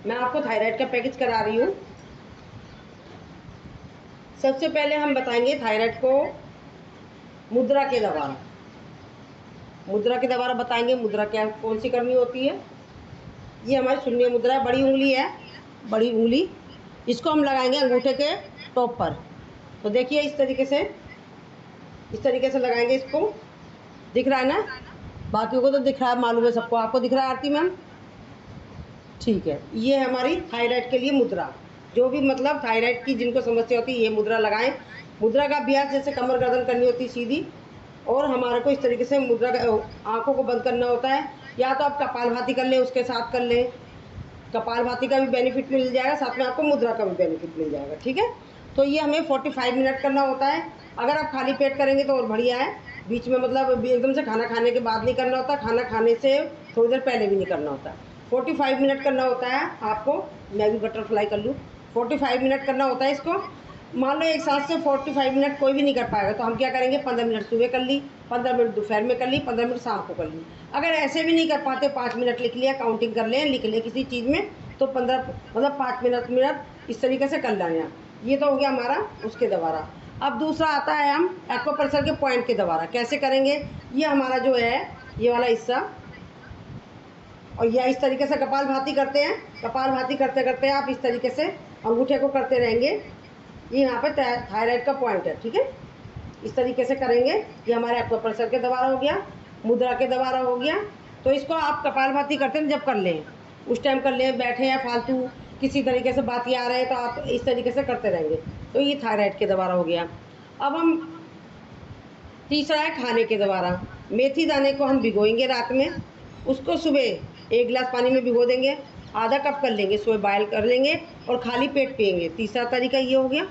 मैं आपको थायराइड का पैकेज करा रही हूँ। सबसे पहले हम बताएंगे थायराइड को मुद्रा के द्वारा। मुद्रा के द्वारा बताएंगे मुद्रा क्या कौन सी करनी होती है। ये हमारी शून्य मुद्रा है, बड़ी उंगली है, बड़ी उंगली। इसको हम लगाएंगे अंगूठे के टॉप पर। तो देखिए इस तरीके से लगाएंगे इसको। दिख रहा है ना? बाकियों को तो दिख रहा है, मालूम है सबको। आपको दिख रहा है आरती मैम? ठीक है। ये है हमारी थायराइड के लिए मुद्रा। जो भी मतलब थायराइड की जिनको समस्या होती है ये मुद्रा लगाएं। मुद्रा का अभ्यास जैसे कमर गर्दन करनी होती है सीधी, और हमारे को इस तरीके से मुद्रा का आंखों को बंद करना होता है। या तो आप कपालभाति कर लें, उसके साथ कर लें। कपालभाति का भी बेनिफिट मिल जाएगा, साथ में आपको मुद्रा का भी बेनिफिट मिल जाएगा। ठीक है। तो ये हमें 45 मिनट करना होता है। अगर आप खाली पेट करेंगे तो और बढ़िया है। बीच में मतलब एकदम से खाना खाने के बाद नहीं करना होता, खाना खाने से थोड़ी देर पहले भी नहीं करना होता। 45 मिनट करना होता है आपको। मैं भी बटरफ्लाई कर लूँ। 45 मिनट करना होता है इसको। मान लो एक साथ से 45 मिनट कोई भी नहीं कर पाएगा, तो हम क्या करेंगे, 15 मिनट सुबह कर ली, 15 मिनट दोपहर में कर ली, 15 मिनट शाम को कर ली। अगर ऐसे भी नहीं कर पाते, 5 मिनट लिख लिया, काउंटिंग कर लें, लिख लें किसी चीज़ में, तो 15 मतलब 5 मिनट इस तरीके से कर लेना। ये तो हो गया हमारा उसके द्वारा। अब दूसरा आता है हम एक्वाप्रेशर के पॉइंट के द्वारा कैसे करेंगे। ये हमारा जो है ये वाला हिस्सा, और यह इस तरीके से कपालभाति करते हैं। कपालभाति करते करते आप इस तरीके से अंगूठे को करते रहेंगे। ये यहाँ पे थायराइड का पॉइंट है। ठीक है। इस तरीके से करेंगे। ये हमारे एक्वाप्रेशर के द्वारा हो गया, मुद्रा के द्वारा हो गया। तो इसको आप कपालभाति करते हैं जब कर लें, उस टाइम कर लें, बैठे हैं फालतू किसी तरीके से बात आ रहे हैं तो आप इस तरीके से करते रहेंगे। तो ये थायराइड के द्वारा हो गया। अब हम तीसरा है खाने के द्वारा। मेथी दाने को हम भिगोएंगे रात में, उसको सुबह 1 गिलास पानी में भिगो देंगे, आधा कप कर लेंगे, सुबह बॉयल कर लेंगे और खाली पेट पिएंगे। तीसरा तरीका ये हो गया।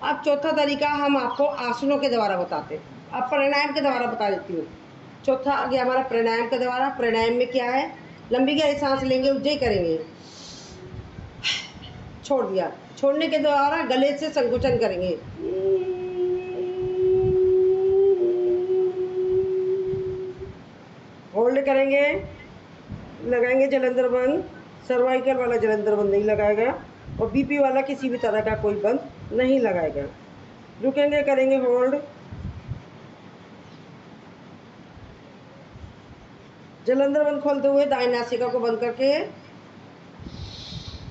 अब चौथा तरीका हम आपको आसनों के द्वारा बताते हैं। अब प्राणायाम के द्वारा बता देती हूँ। चौथा आ गया हमारा प्राणायाम के द्वारा। प्राणायाम में क्या है, लंबी गहरी सांस लेंगे, उज्जय करेंगे, छोड़ दिया, छोड़ने के द्वारा गले से संकुचन करेंगे, होल्ड करेंगे, लगाएंगे जलंधर बंद। सर्वाइकल वाला जलंधर बंद नहीं लगाएगा, और बीपी वाला किसी भी तरह का कोई बंद नहीं लगाएगा। रुकेंगे, करेंगे होल्ड, जलंधर बंद खोलते हुए दाएं नासिका को बंद करके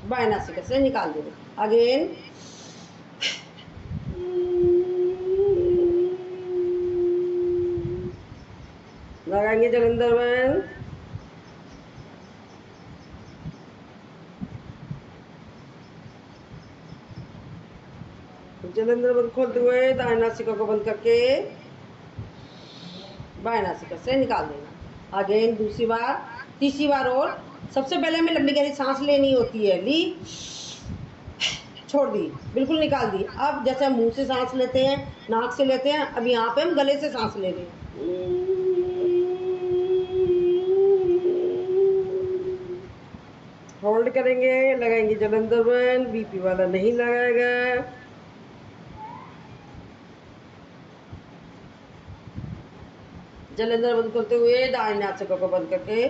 बाएं नासिका से निकाल देंगे। अगेन लगाएंगे जलंधर बंद, जलंधर बंद खोलते हुए दाएं नासिका को बंद करके बाएं नासिका से निकाल देना। अगेन दूसरी बार, तीसरी बार। और सबसे पहले हमें लंबी गहरी सांस लेनी होती है। ली, छोड़ दी, बिल्कुल निकाल दी। अब जैसे हम मुंह से सांस लेते हैं, नाक से लेते हैं, अब यहाँ पे हम गले से सांस ले रहे हैं। होल्ड करेंगे, लगाएंगे जलंधर बंद, बीपी वाला नहीं लगाएगा। जलंधर बंद करते हुए दाएं नासिका को बंद करके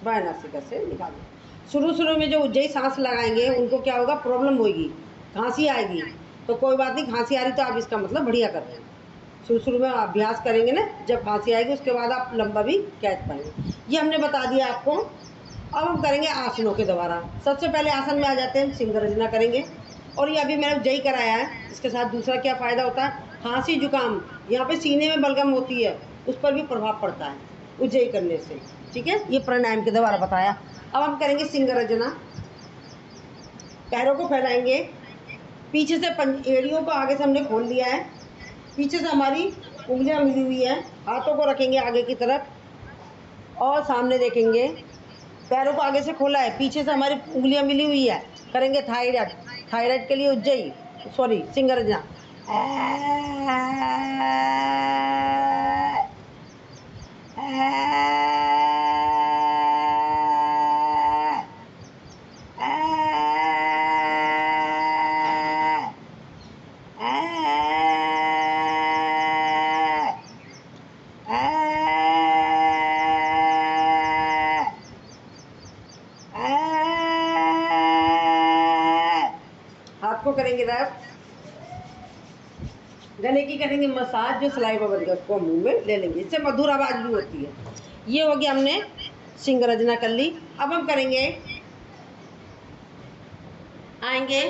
बाएं नासिका से निकाल दें। शुरू में जो उज्जयी सांस लगाएंगे उनको क्या होगा, प्रॉब्लम होगी, खांसी आएगी। तो कोई बात नहीं, खांसी आ रही तो आप इसका मतलब बढ़िया कर रहे हैं। शुरू में अभ्यास करेंगे ना, जब खांसी आएगी उसके बाद आप लंबा भी कैच पाएंगे। ये हमने बता दिया आपको। अब हम करेंगे आसनों के द्वारा। सबसे पहले आसन में आ जाते हैं, सिंह गर्जना करेंगे। और ये अभी मैंने उज्जयी कराया है, इसके साथ दूसरा क्या फ़ायदा होता है, खांसी जुकाम, यहाँ पे सीने में बलगम होती है, उस पर भी प्रभाव पड़ता है उज्जयी करने से। ठीक है। ये प्राणायाम के द्वारा बताया। अब हम करेंगे सिंह गर्जना। पैरों को फैलाएंगे, पीछे से एड़ियों को आगे से हमने खोल लिया है, पीछे से हमारी उंगलियां मिली हुई है, हाथों को रखेंगे आगे की तरफ और सामने देखेंगे। पैरों को आगे से खोला है, पीछे से हमारी उंगलियां मिली हुई है। करेंगे थायराइड, थायराइड के लिए उज्जयी, सॉरी सिंह गर्जना। करेंगे रेस्ट, गले की करेंगे मसाज, जो सलाइवा बन गया उसको हम मुंह में ले लेंगे, इससे मधुर आवाज़ भी होती है। ये हो गया, हमने सिंगरजना कर ली। अब हम करेंगे, आएंगे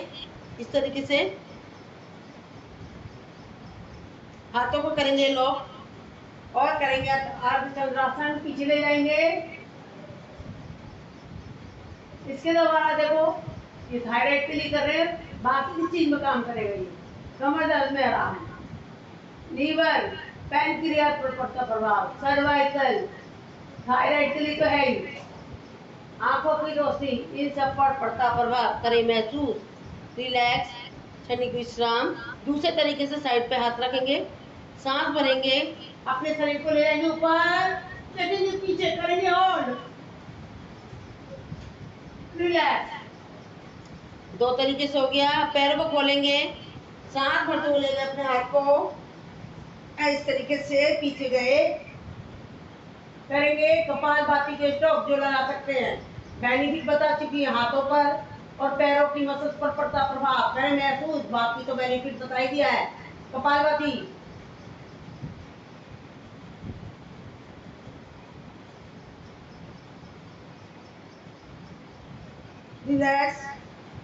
इस तरीके से, हाथों को करेंगे लॉक और करेंगे अर्धचंद्रासन, पीछे ले जाएंगे। इसके दोबारा देखो, ये थायराइड के लिए कर रहे हैं, बाकी किस चीज में काम करेगा ये, कमर दर्द में आराम, लीवर, पैनक्रियास पर पड़ता प्रभाव, सर्वाइकल, थायराइड के लिए तो है ही, आंखों की रोशनी, इन सब पर पड़ता प्रभाव करें महसूस। रिलैक्स, क्षणिक विश्राम। दूसरे तरीके से साइड पे हाथ रखेंगे, सांस भरेंगे, अपने शरीर को ले जाएंगे ऊपर, चलेंगे पीछे, करेंगे होल्ड, रिलैक्स। दो तरीके से हो गया। पैरों को खोलेंगे, सांस भरते हुए ले गए अपने हाथ को इस तरीके से, पीछे गए, करेंगे कपालभाति के स्ट्रोक जो लगा सकते हैं। बेनिफिट बता चुकी है, हाथों पर और पैरों की मसल्स पर पड़ता प्रभाव करें महसूस, बाकी तो बेनिफिट बता ही दिया है। कपालभाति, रिलैक्स,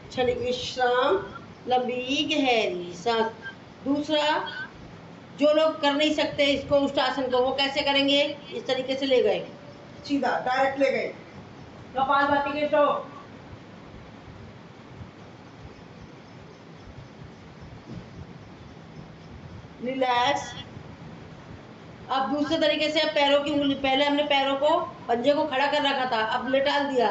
क्षणिक विश्राम, लंबी गहरी सांस। दूसरा, जो लोग कर नहीं सकते इसको, उष्टासन को, वो कैसे करेंगे, इस तरीके से ले गए, सीधा डायरेक्ट ले गए, कपालभाति के स्ट्रोक, रिलैक्स। अब दूसरे तरीके से पैरों की उंगली, पहले हमने पैरों को, पंजे को खड़ा कर रखा था, अब लेटाल दिया।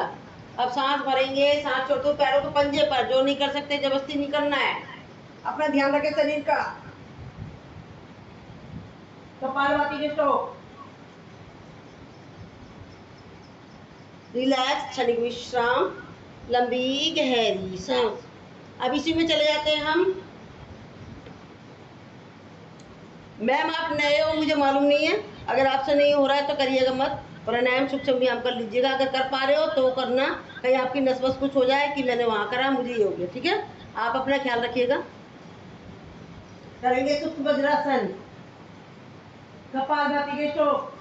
अब सांस भरेंगे, सांस छोड़ते हुए पैरों को पंजे पर, जो नहीं कर सकते जबरदस्ती नहीं करना है, अपना ध्यान रखें शरीर का। कपालभाति के स्ट्रोक, रिलैक्स, क्षणिक विश्राम, लंबी गहरी सांस। अब इसी में चले जाते हैं हम। मैम आप नए हो, मुझे मालूम नहीं है, अगर आपसे नहीं हो रहा है तो करिएगा मत, प्राणायाम सूक्ष्म व्यायाम कर लीजिएगा, अगर कर पा रहे हो तो करना, कहीं आपकी नस बस कुछ हो जाए कि मैंने वहाँ करा मुझे ये हो गया, ठीक है। आप अपना ख्याल रखिएगा। करेंगे सूक्ष्म वज्रासन, कपालभाति के स्ट्रोक,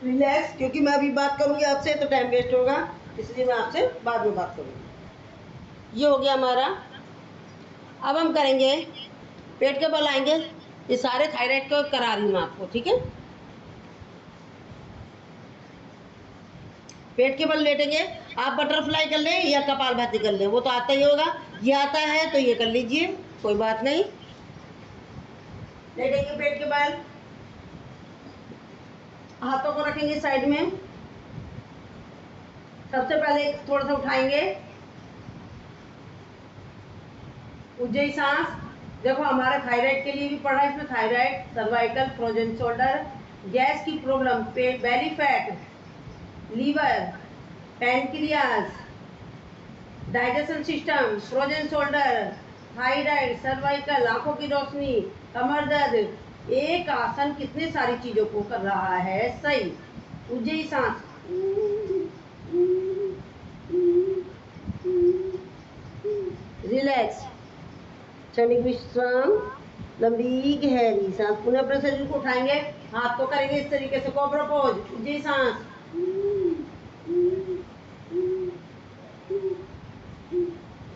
रिलैक्स, क्योंकि मैं अभी बात करूंगी आपसे तो टाइम वेस्ट होगा, इसलिए मैं आपसे बाद में बात करूंगी। ये हो गया हमारा। अब हम करेंगे, पेट के बल आएंगे, ये सारे थायराइड को करा रही हूँ आपको, ठीक है। पेट के बल लेटेंगे, आप बटरफ्लाई कर लें या कपालभाति कर लें, वो तो आता ही होगा, ये आता है तो ये कर लीजिए, कोई बात नहीं। लेटेंगे पेट के बल, हाथों को रखेंगे साइड में, सबसे पहले थोड़ा सा उठाएंगे, उज्जयी सांस। देखो हमारा थायराइड के लिए भी पढ़ा है, इसमें thyroid, cervical, frozen shoulder, gas की प्रॉब्लम, पेट, belly fat, liver, pancreas, digestion system, frozen shoulder, thyroid, cervical, आंखों की रोशनी, कमर दर्द। एक आसन कितने सारी चीजों को कर रहा है, सही। उज्जयी सांस, रिलैक्स, क्षणिक विश्राम, लंबी गहरी सांस। पुनः अपने शरीर को उठाएंगे, हाथ को करेंगे इस तरीके से, कोबरा पोज, उज्जयी सांस,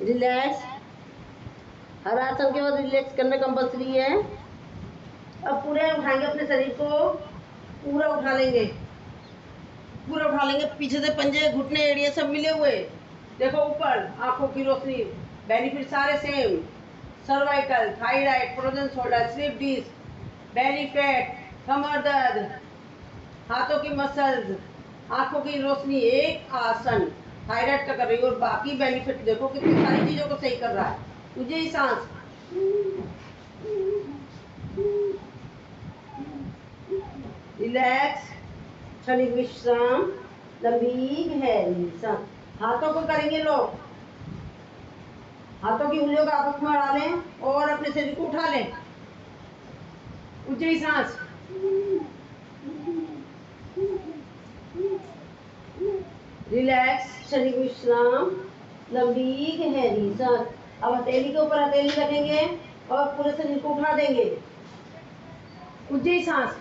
रिलैक्स। हर आसन के बाद रिलैक्स करना कंपल्सरी है। अब पूरे उठाएंगे अपने शरीर को, पूरा उठा लेंगे, पूरा उठा लेंगे, पीछे से पंजे, घुटने, एड़िए सब मिले हुए, देखो ऊपर, आंखों की रोशनी, बेनिफिट सारे same, cervical, thyroid, frozen shoulder, slip disc, belly fat, कमर दर्द, हाथों की मसल्स, आंखों की रोशनी, एक आसन थायराइड का कर रही है, और बाकी बेनिफिट देखो कितनी सारी चीजों को सही कर रहा है। मुझे ही सांस, रिलैक्स, क्षणिक विश्राम, लंबी गहरी सांस। हाथों को करेंगे लोग, हाथों की उंगलियों को आपस में अड़ा लें और अपने शरीर को उठा लें, ऊंची सांस, रिलैक्स, क्षणिक विश्राम, लंबी गहरी सांस। अब हथेली के ऊपर हथेली रखेंगे और पूरे शरीर को उठा देंगे। ऊंची सांस।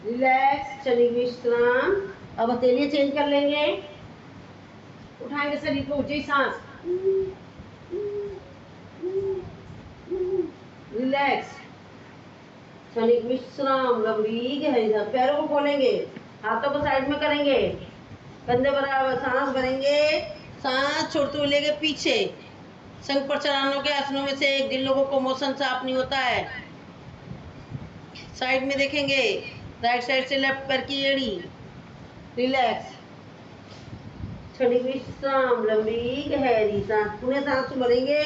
रिलैक्स, क्षणिक विश्राम। अब हथेली चेंज कर लेंगे, उठाएंगे शरीर को, ऊंची सांस। रिलैक्स, क्षणिक विश्राम, लंबी गहरी सांस। पैरों को खोलेंगे, हाथों को साइड में करेंगे, कंधे बराबर, सांस भरेंगे, सांस छोड़ते हुए लेके पीछे। संघ प्रचारणों के आसनों में से एक, जिन लोगों को मोशन साफ नहीं होता है, साइड में देखेंगे, राइट साइड से लेफ्ट पैर की एड़ी। रिलैक्स, क्षणिक विश्राम, लंबी गहरी सांस। पूरे सांस भरेंगे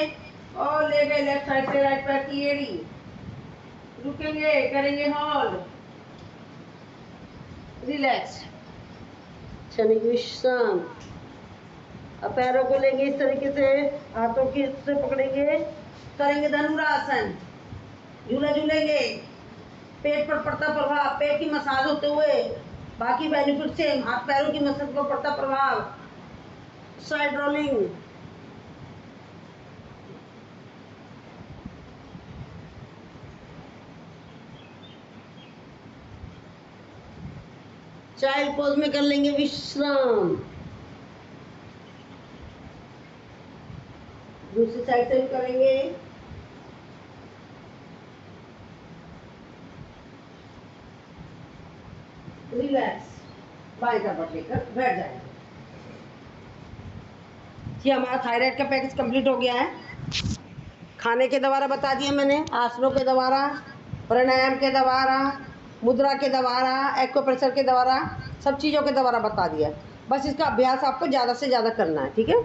और ले गए लेफ्ट साइड से राइट पैर की एड़ी। रुकेंगे, करेंगे होल्ड। रिलैक्स, क्षणिक विश्राम। अब पैरों को लेंगे इस तरीके से, हाथों की से पकड़ेंगे, करेंगे धनुरासन, झूला झूलेंगे। पेट पर पड़ता प्रभाव, पेट की मसाज होते हुए बाकी बेनिफिट से हाथ पैरों की मसाज पर पड़ता प्रभाव। Side rolling. चाइल्ड पोज में कर लेंगे विश्राम। दूसरी साइड से भी करेंगे। रिलैक्स, बाएं करवट लेकर बैठ जाएंगे। ये हमारा थायराइड का पैकेज कंप्लीट हो गया है। खाने के द्वारा बता दिए मैंने, आसनों के द्वारा, प्राणायाम के द्वारा, मुद्रा के द्वारा, एक्यूप्रेशर के द्वारा, सब चीज़ों के द्वारा बता दिया। बस इसका अभ्यास आपको ज़्यादा से ज़्यादा करना है, ठीक है।